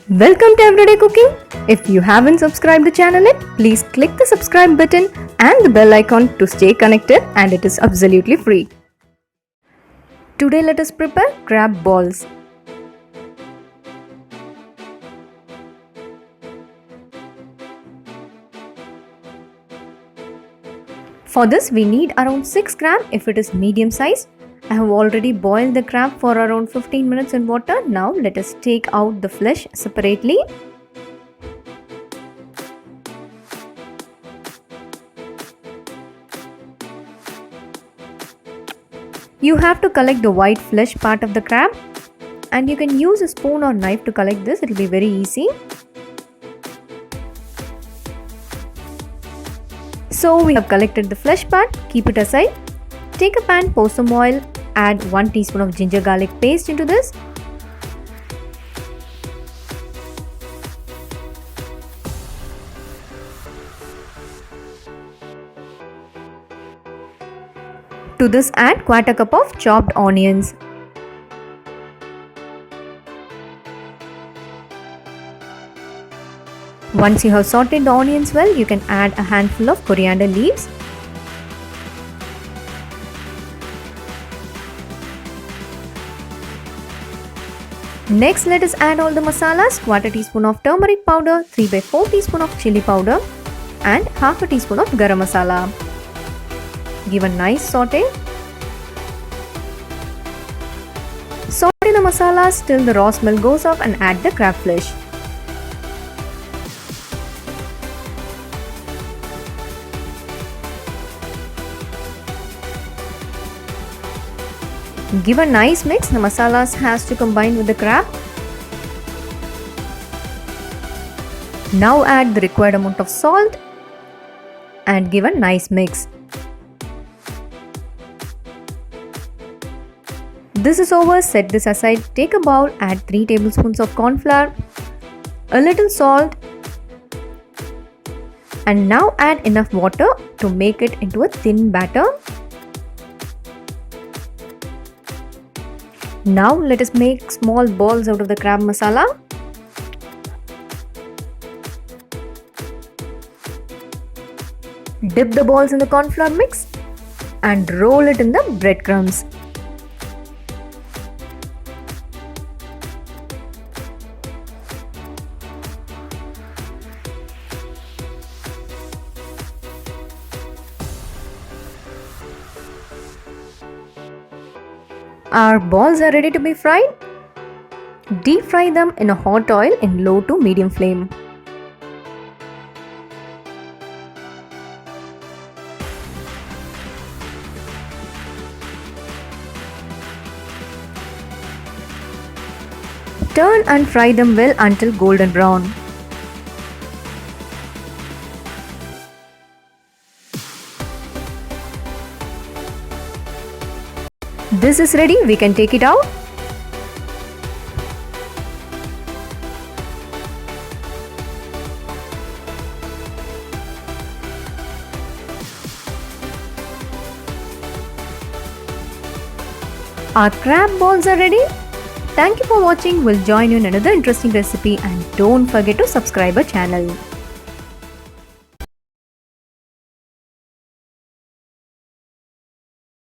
Welcome to Everyday Cooking. If you haven't subscribed the channel yet, please click the subscribe button and the bell icon to stay connected, and it is absolutely free. Today let us prepare crab balls. For this we need around 6 crab if it is medium size. I have already boiled the crab for around 15 minutes in water. Now let us take out the flesh separately. You have to collect the white flesh part of the crab, and you can use a spoon or knife to collect this. It will be very easy. So we have collected the flesh part. Keep it aside. Take a pan, pour some oil, add 1 teaspoon of ginger garlic paste into this. To this add 1/4 cup of chopped onions. Once you have sauteed the onions well, you can add a handful of coriander leaves. Next, let us add all the masalas: 1/4 teaspoon of turmeric powder, 3/4 teaspoon of chili powder, and 1/2 teaspoon of garam masala. Give a nice saute. Saute the masalas till the raw smell goes off and add the crab flesh. Give a nice mix. The masalas has to combine with the crab. Now add the required amount of salt and give a nice mix. This is over. Set this aside. Take a bowl, add 3 tablespoons of corn flour, a little salt, and now add enough water to make it into a thin batter. Now let us make small balls out of the crab masala. Dip the balls in the corn flour mix and roll it in the breadcrumbs. Our balls are ready to be fried. Deep fry them in a hot oil in low to medium flame. Turn and fry them well until golden brown. This is ready. We can take it out. Our crab balls are ready. Thank you for watching. We'll join you in another interesting recipe, and don't forget to subscribe our channel.